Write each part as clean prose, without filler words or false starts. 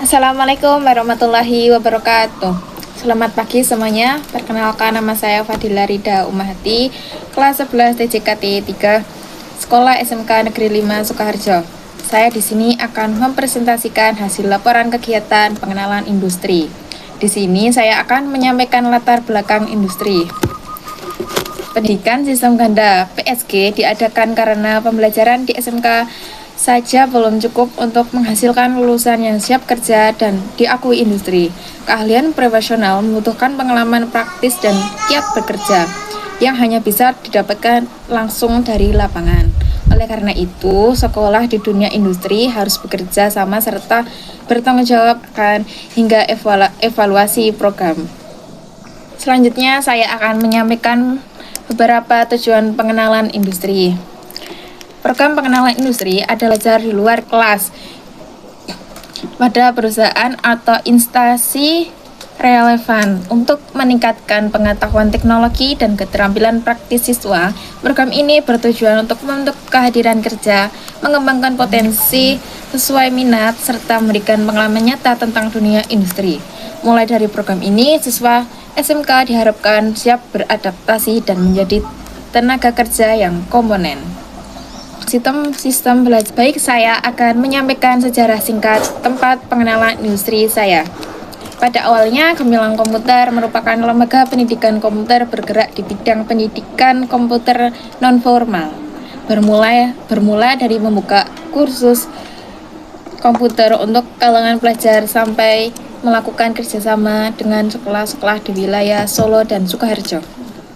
Assalamualaikum warahmatullahi wabarakatuh. Selamat pagi semuanya. Perkenalkan, nama saya Fadila Rida Umahati, kelas 11 TJKT 3, Sekolah SMK Negeri 5 Sukoharjo. Saya di sini akan mempresentasikan hasil laporan kegiatan pengenalan industri. Di sini saya akan menyampaikan latar belakang industri. Pendidikan Sistem Ganda (PSG) diadakan karena pembelajaran di SMK saja belum cukup untuk menghasilkan lulusan yang siap kerja dan diakui industri. Keahlian profesional membutuhkan pengalaman praktis dan kiat bekerja yang hanya bisa didapatkan langsung dari lapangan. Oleh karena itu, sekolah di dunia industri harus bekerja sama serta bertanggung jawab hingga evaluasi program. Selanjutnya, saya akan menyampaikan beberapa tujuan pengenalan industri. Program pengenalan industri adalah belajar di luar kelas pada perusahaan atau instansi relevan untuk meningkatkan pengetahuan teknologi dan keterampilan praktis siswa. Program ini bertujuan untuk membentuk kehadiran kerja, mengembangkan potensi sesuai minat, serta memberikan pengalaman nyata tentang dunia industri. Mulai dari program ini, siswa SMK diharapkan siap beradaptasi dan menjadi tenaga kerja yang kompeten. Sistem belajar. Baik, saya akan menyampaikan sejarah singkat tempat pengenalan industri saya. Pada awalnya, Gemilang Komputer merupakan lembaga pendidikan komputer bergerak di bidang pendidikan komputer non-formal. Bermula dari membuka kursus komputer untuk kalangan pelajar sampai melakukan kerjasama dengan sekolah-sekolah di wilayah Solo dan Sukoharjo.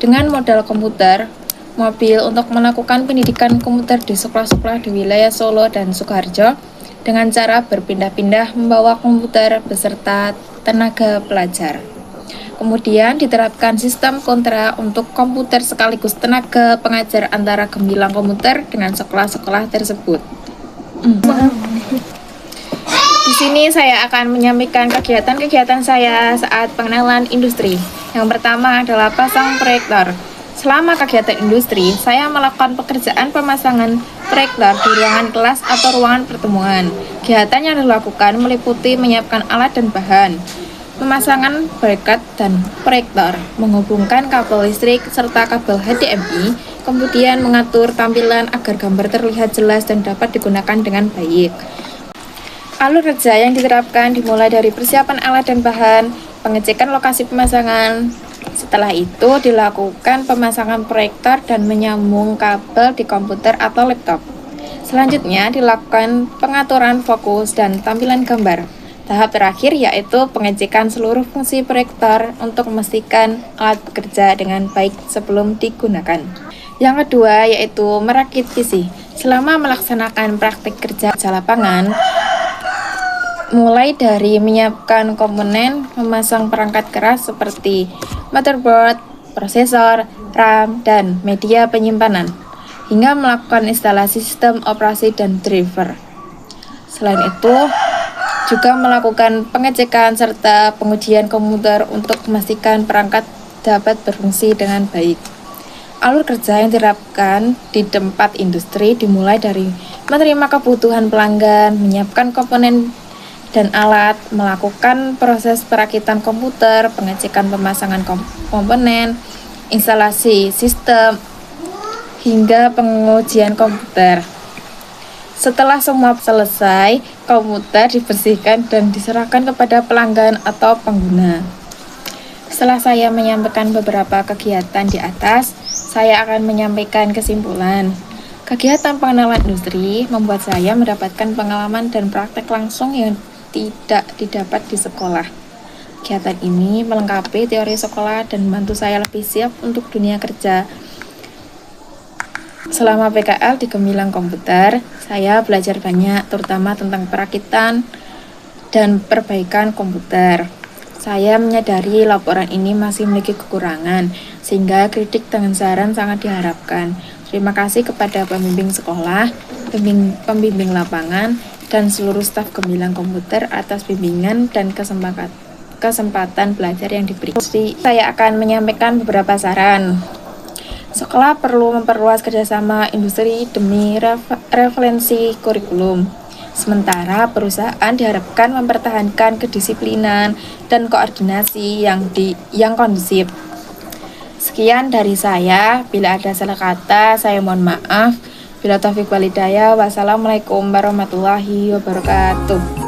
Dengan modal komputer mobil untuk melakukan pendidikan komputer di sekolah-sekolah di wilayah Solo dan Sukoharjo dengan cara berpindah-pindah membawa komputer beserta tenaga pelajar. Kemudian diterapkan sistem kontra untuk komputer sekaligus tenaga pengajar antara Gemilang Komputer dengan sekolah-sekolah tersebut. Di sini saya akan menyampaikan kegiatan-kegiatan saya saat pengenalan industri. Yang pertama adalah pasang proyektor. Selama kegiatan industri, saya melakukan pekerjaan pemasangan proyektor di ruangan kelas atau ruangan pertemuan. Kegiatan yang dilakukan meliputi menyiapkan alat dan bahan, pemasangan bracket dan proyektor, menghubungkan kabel listrik serta kabel HDMI, kemudian mengatur tampilan agar gambar terlihat jelas dan dapat digunakan dengan baik. Alur kerja yang diterapkan dimulai dari persiapan alat dan bahan, pengecekan lokasi pemasangan. Setelah itu dilakukan pemasangan proyektor dan menyambung kabel di komputer atau laptop. Selanjutnya dilakukan pengaturan fokus dan tampilan gambar. Tahap terakhir yaitu pengecekan seluruh fungsi proyektor untuk memastikan alat bekerja dengan baik sebelum digunakan. Yang kedua yaitu merakit PC. Selama melaksanakan praktik kerja di lapangan, mulai dari menyiapkan komponen, memasang perangkat keras seperti motherboard, prosesor, RAM, dan media penyimpanan, hingga melakukan instalasi sistem operasi dan driver. Selain itu, juga melakukan pengecekan serta pengujian komputer untuk memastikan perangkat dapat berfungsi dengan baik. Alur kerja yang diterapkan di tempat industri dimulai dari menerima kebutuhan pelanggan, menyiapkan komponen dan alat, melakukan proses perakitan komputer, pengecekan pemasangan komponen, instalasi sistem, hingga pengujian komputer. Setelah semua selesai, komputer dibersihkan dan diserahkan kepada pelanggan atau pengguna. Setelah saya menyampaikan beberapa kegiatan di atas, saya akan menyampaikan kesimpulan. Kegiatan pengenalan industri membuat saya mendapatkan pengalaman dan praktek langsung yang tidak didapat di sekolah. Kegiatan ini melengkapi teori sekolah dan membantu saya lebih siap untuk dunia kerja. Selama PKL di Gemilang Komputer, saya belajar banyak, terutama tentang perakitan dan perbaikan komputer. Saya menyadari laporan ini masih memiliki kekurangan, sehingga kritik dengan saran sangat diharapkan. Terima kasih kepada pembimbing sekolah, pembimbing lapangan, dan seluruh staf Gemilang Komputer atas bimbingan dan kesempatan belajar yang diberi. Saya akan menyampaikan beberapa saran. Sekolah perlu memperluas kerjasama industri demi referensi kurikulum. Sementara perusahaan diharapkan mempertahankan kedisiplinan dan koordinasi yang kondusif. Sekian dari saya. Bila ada salah kata, saya mohon maaf. Bila taufik walhidayah, wassalamualaikum warahmatullahi wabarakatuh.